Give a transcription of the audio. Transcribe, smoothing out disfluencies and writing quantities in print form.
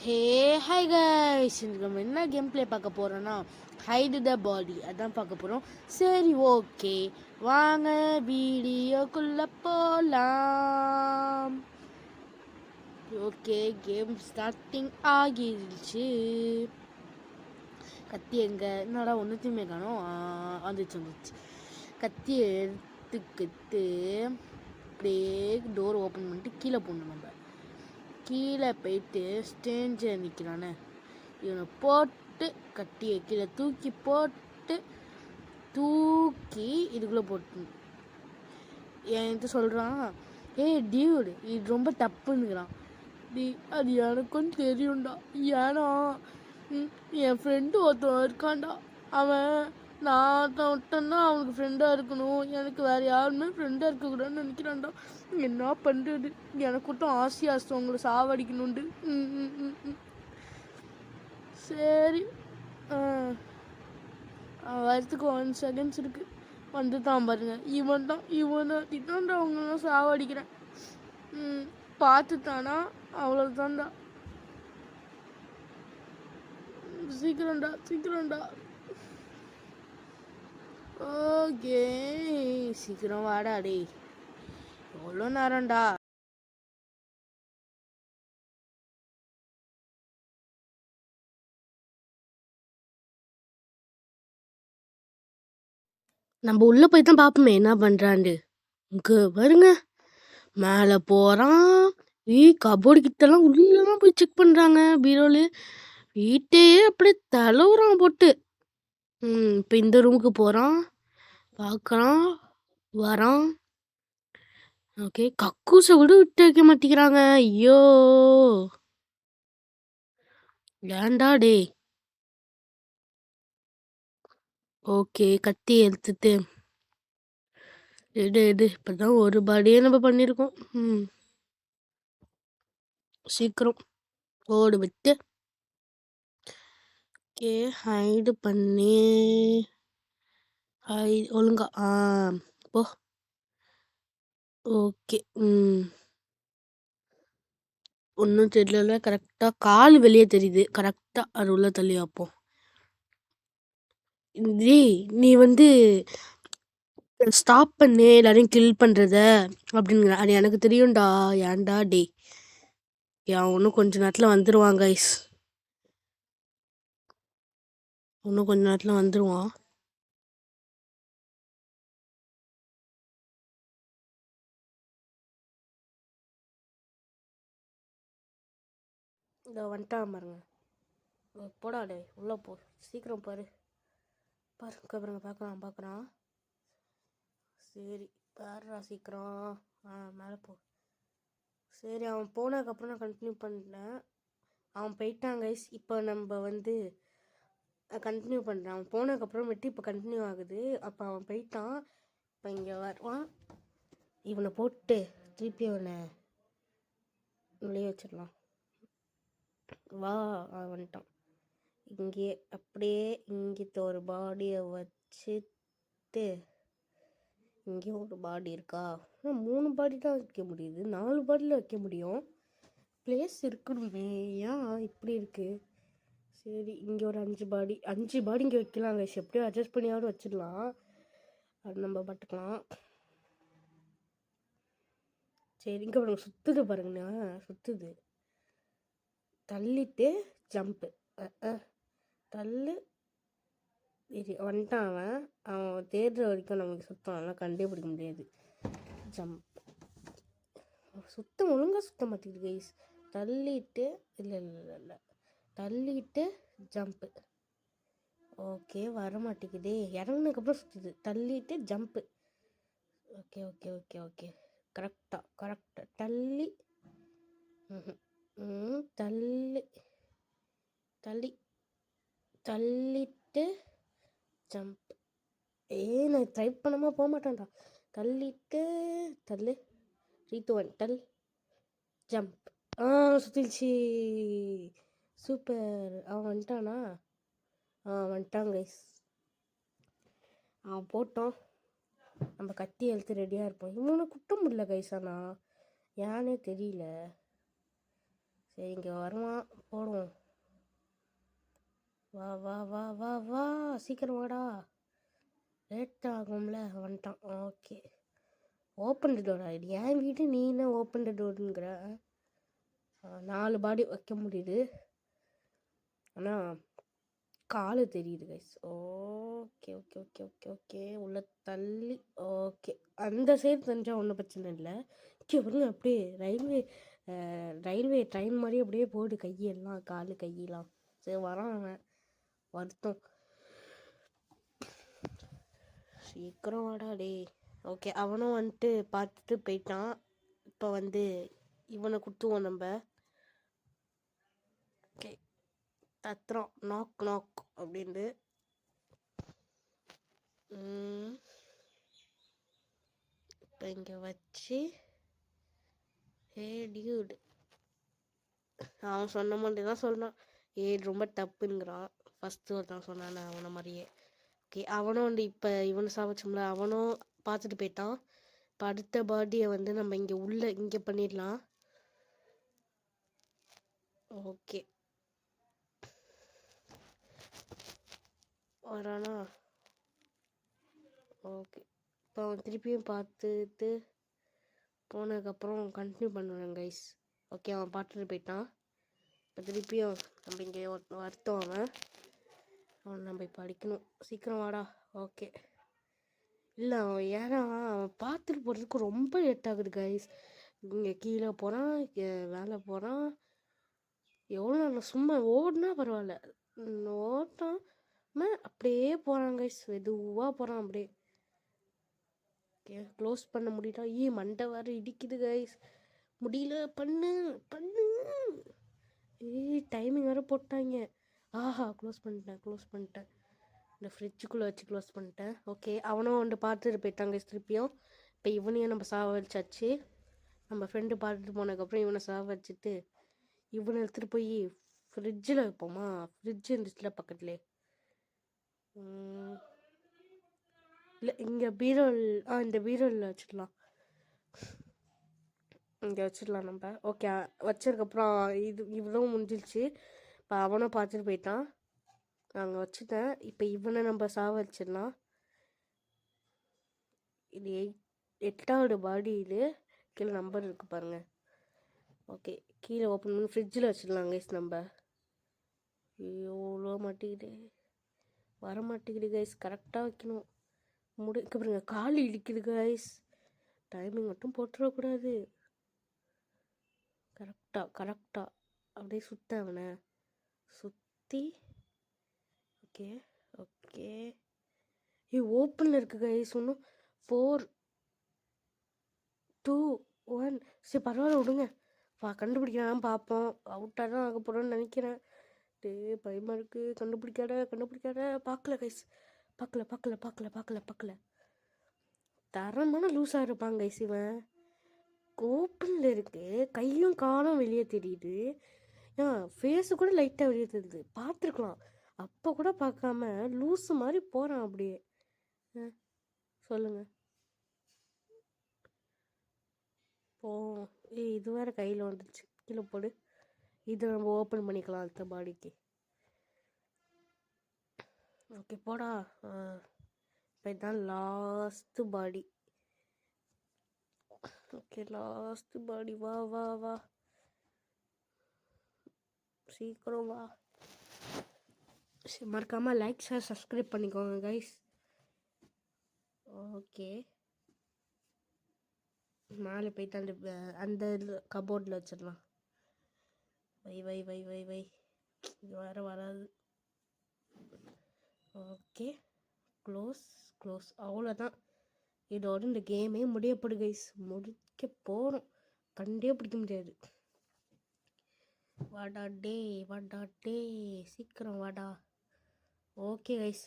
Hey hi guys, இன்னைக்கு நம்ம என்ன கேம் ப்ளே பார்க்க போகிறோன்னா ஹைடு த பாடி அதான் பார்க்க போகிறோம். சரி, ஓகே, வாங்க வீடியோக்குள்ளே போகலாம். ஓகே, கேம் ஸ்டார்டிங் ஆகிடுச்சு. கத்தி எங்கே என்னடா ஒன்றுத்தையுமே காணோம். வந்துச்சு. கத்தி எடுத்துக்கிட்டு அப்படியே டோர் ஓப்பன் பண்ணிட்டு கீழே போடணும். நம்ம கீழே போயிட்டு ஸ்டேஞ்சர் நிற்கிறானே, இவனை போட்டு கட்டியை கீழே தூக்கி இதுக்குள்ளே போட்டு என்கிட்ட சொல்கிறான், டியூடு இது ரொம்ப தப்புன்னுக்கிறான். அது எனக்கும் தெரியும்டா. ஏன்னா என் ஃப்ரெண்டு ஒருத்தன் இருக்கான்டா. அவன் நான் ஒருத்தந்தான் அவனுக்கு ஃப்ரெண்டாக இருக்கணும், எனக்கு வேறு யாருமே ஃப்ரெண்டாக இருக்கக்கூடாதுன்னு நினைக்கிறான்டா. என்ன பண்ணுறது, எனக்கு மட்டும் ஆசை உங்களை சாவடிக்கணுண்டு. சரி, வரத்துக்கு 1 செகண்ட்ஸ் இருக்குது. வந்து தான் பாருங்க, இவன்டா அவங்களாம் சாவடிக்கிறேன். பார்த்துட்டானா அவ்வளோதான்டா. சீக்கிரம்டா. ஓகே, சீக்கிரம் வாடா டே. எவ்வளோ நேரம்டா? நம்ம உள்ளே போய் தான் பார்ப்போமே என்ன பண்ணுறான்டு. இங்கே பாருங்க, மேலே போகிறான். கபோர்டு கிட்டலாம் உள்ளலாம் போய் செக் பண்ணுறாங்க. பீரோலு வீட்டையே அப்படியே தலவுறான் போட்டு. இப்போ இந்த ரூமுக்கு போகிறான், பார்க்குறான், வரான். ஓகே, கக்கூசை கூட விட்டு வைக்க மாட்டேங்கிறாங்க. ஐயோ, ஏன்டா டே. ஓகே, கத்தி எடுத்துட்டு எடு இப்போதான் ஒரு பாடியே நம்ம பண்ணியிருக்கோம். சீக்கிரம் ஓடு விட்டு. ஓகே, ஹைடு பண்ணி ஒழுங்கா போ. ஓகே, ஒன்றும் தெரியல. கரெக்டாக கால் வெளியே தெரியுது. கரெக்டாக அது உள்ள தள்ளி வைப்போம். நீ வந்து ஸ்டாப் பண்ணு எல்லாரையும் கில் பண்ணுறத அப்படிங்கிற. அது எனக்கு தெரியும்டா. ஏன்டா டே, இன்னும் கொஞ்ச நேரத்தில் வந்துடுவான் கைஸ். இன்னும் கொஞ்ச நேரத்தில் வந்துடுவான். இந்த வந்துட்டான் பாருங்க. போடா டே, உள்ளே போ, சீக்கிரம் பாருங்க பார்க்குறான். சரி, பாருடா சீக்கிரம். மேலே போ. சரி, அவன் போனதுக்கப்புறம் நான் கண்டினியூ பண்ணேன். அவன் போயிட்டான் கைஸ். இப்போ நம்ம வந்து கண்டினியூ பண்ணுறான். அவன் போனதுக்கப்புறமேட்டு இப்போ கண்டினியூ ஆகுது. அப்போ அவன் போயிட்டான். இப்போ இங்கே வருவான். இவனை போட்டு திருப்பி அவனை வெளியே வச்சிடலாம். வா, வந்துட்டான். இங்கே அப்படியே இங்கிட்ட ஒரு பாடியை வச்சுட்டு இங்கே ஒரு பாடி இருக்கா. 3 பாடி தான் வைக்க முடியுது, 4 பாடியில் வைக்க முடியும். பிளேஸ் இருக்கணுமே, ஏன் இப்படி இருக்குது? சரி, இங்கே ஒரு 5 பாடி இங்கே வைக்கலாம் கைஸ். எப்படியோ அட்ஜஸ்ட் பண்ணியாவது வச்சிடலாம். அது நம்ம பார்த்துக்கலாம். சரி, இங்கே பாருங்க, சுற்றுது பாருங்கண்ணா, சுற்றுது. தள்ளிட்டு ஜம்ப்பு. தள்ளு. வந்துட்டான் அவன் தேடுற வரைக்கும் நமக்கு சுத்தம் அதெல்லாம் கண்டுபிடிக்க முடியாது. ஜம்ப். ஒழுங்காக சுத்த மாட்டேங்குது கைஸ். தள்ளிட்டு இல்லை தள்ளிட்டு ஜம்ப்பு. ஓகே, வர மாட்டேங்குதே. இறங்குனதுக்கப்புறம் சுற்றுது. தள்ளிட்டு ஜம்ப்பு. ஓகே. கரெக்டாக தள்ளி தள்ளிட்டு ஜம்ப். நான் ட்ரை பண்ணாமல் போக மாட்டேன்டா. தள்ளிட்டு தள்ளு. 3 2 1 டல் ஜம்ப். சுற்றிடுச்சு. சூப்பர். அவன் வந்துட்டானா? வந்துட்டான் கைஸ். அவன் போட்டோம். நம்ம கத்தி எழுத்து ரெடியாக இருப்போம். இவனை குட்ட முடியல கைஸ். ஆனால் ஏன்னே தெரியல. சரி இங்கே வருவான், போடுவோம். வா வா வா வா வா, சீக்கிரம் வாடா. லேட் ஆகும்ல, வந்துட்டான். Okay, open the door. ஆகிடு என் வீடு, நீ என்ன ஓப்பன் த டோருங்கிற? 4 பாடி வைக்க முடியுது, ஆனால் காலு தெரியுது guys. Okay okay okay okay okay, உள்ள தள்ளி. ஓகே, அந்த சைடு தெரிஞ்சால் ஒன்றும் பிரச்சனை இல்லை. ஓகே பாருங்க, அப்படியே ரயில்வே ட்ரெயின் மாதிரி அப்படியே போடு, கையெல்லாம் காலு கையெல்லாம். சரி வரான் அவன், வருத்தம். சீக்கிரம் வாடா டே. ஓகே, அவனும் வந்துட்டு பார்த்துட்டு போயிட்டான். இப்போ வந்து இவனை குத்துவோம் நம்ம. ஓகே, தத்துறோம், நாக் நாக் அப்படின்ட்டு. இப்போ இங்கே வச்சு, ஹே டியூட், அவன் சொன்ன மாதிரி தான் சொன்னான். ரொம்ப தப்புங்கிறான். ஃபஸ்ட்டு ஒருத்தான் சொன்னான் அவனை மாதிரியே. ஓகே, அவனும் வந்து இப்போ இவனை சாவச்சோம்ல, அவனும் பார்த்துட்டு போயிட்டான். இப்போ அடுத்த பாடியை வந்து நம்ம இங்கே பண்ணிடலாம். ஓகே, வரானா? ஓகே, இப்போ அவன் திருப்பியும் பார்த்துட்டு போனதுக்கப்புறம் கண்டினியூ பண்ணுவேன் கைஸ். ஓகே, அவன் பார்த்துட்டு போயிட்டான். இப்போ திருப்பியும் நம்ம இங்கே வருத்தம் அவன் நம்ம இப்போ அடிக்கணும். சீக்கிரம் வாடா. ஓகே, இல்லை அவன் ஏன்னா அவன் பார்த்துட்டு போகிறதுக்கு ரொம்ப லேட் ஆகுது கைஸ். இங்கே கீழே போகிறான், மேலே போகிறான். எவ்வளோ நேரம் சும்மா ஓடினா பரவாயில்ல, ஓட்டாம அப்படியே போகிறான் கைஸ். மெதுவாக போகிறான் அப்படியே. ஓகே, க்ளோஸ் பண்ண முடியல. மண்டை வேறு இடிக்குது கைஸ், முடியல. பண்ணு பண்ணு. டைமிங் வேறு போட்டாங்க. ஆஹா, க்ளோஸ் பண்ணிட்டேன். இந்த ஃப்ரிட்ஜுக்குள்ளே வச்சு க்ளோஸ் பண்ணிட்டேன். ஓகே, அவனும் வந்து பார்த்துட்டு போயிட்டாங்க திருப்பியும். இப்போ இவனையும் நம்ம சாவடிச்சாச்சு. நம்ம ஃப்ரெண்டு பார்த்துட்டு போனதுக்கப்புறம் இவனை சாவடிச்சிட்டு இவனை எடுத்துகிட்டு போய் ஃப்ரிட்ஜில் வைப்போமா? ஃப்ரிட்ஜ் இருந்துச்சுல பக்கத்துலேயே. இல்லை, இங்கே பீரோல், இந்த பீரோவில் வச்சிடலாம். இங்கே வச்சிடலாம் நம்ம. ஓகே, வச்சதுக்கப்புறம் இவ்வளவும் முடிஞ்சிருச்சு. இப்போ அவனும் பார்த்துட்டு போயிட்டான், அங்கே வச்சுட்டேன். இப்போ இவனை நம்ம சாவடிச்சிடலாம். இது 8வது பாடியில் கீழே நம்பர் இருக்குது பாருங்கள். ஓகே, கீழே ஓப்பன் பண்ணி ஃப்ரிட்ஜில் வச்சிடலாம் கைஸ் நம்ம. எவ்வளோ வர மாட்டேங்குது கைஸ், கரெக்டாக வைக்கணும். பாருங்க, கால் இடிக்குது கைஸ். டைமிங் மட்டும் போட்டுறக்கூடாது. கரெக்டாக அப்படியே அவனை சுற்றி. ஓகே ஓகே, ஓப்பனில் இருக்குது கைஸ். இன்னும் 4 2 1. சரி பரவாயில்ல, விடுங்க. கண்டுபிடிக்கலாம் பார்ப்போம். அவுட்டாக தான் ஆக போகிறோன்னு நினைக்கிறேன். பயமாக இருக்குது. கண்டுபிடிக்காத. பார்க்கல கைஸ், பார்க்கல. தரமான லூஸாக இருப்பாங்க கைஸ் இவன். ஓப்பனில் இருக்குது, கையும் காலும் வெளியே தெரியுது. ஃபேஸு கூட லைட்டாக வெளியே தெரியுது. பார்த்துருக்கலாம், அப்போ கூட பார்க்காம லூஸு மாதிரி போகிறான் அப்படியே. சொல்லுங்கள். இது வேறு கையில் வந்துடுச்சு. கீழே போடு. இதை நம்ம ஓப்பன் பண்ணிக்கலாம் அடுத்த பாடிக்கு. ஓகே, போடா. இப்போ இதுதான் லாஸ்ட்டு பாடி. ஓகே, லாஸ்ட்டு பாடி. வா சீக்கிரம் வா. மறக்காமல் லைக், ஷேர், சப்ஸ்கிரைப் பண்ணிக்கோங்க கைஸ். ஓகே, மேலே போயிட்டு அந்த கபோர்டில் வச்சிடலாம். வை இது வேறு வராது. Okay, close. அவ்வளோதான், இதோட இந்த கேமே முடியப்படு கைஸ். முடிக்க போகிறோம், கண்டே பிடிக்க முடியாது. வாடா டே, சீக்கிரம் வாடா. Okay guys.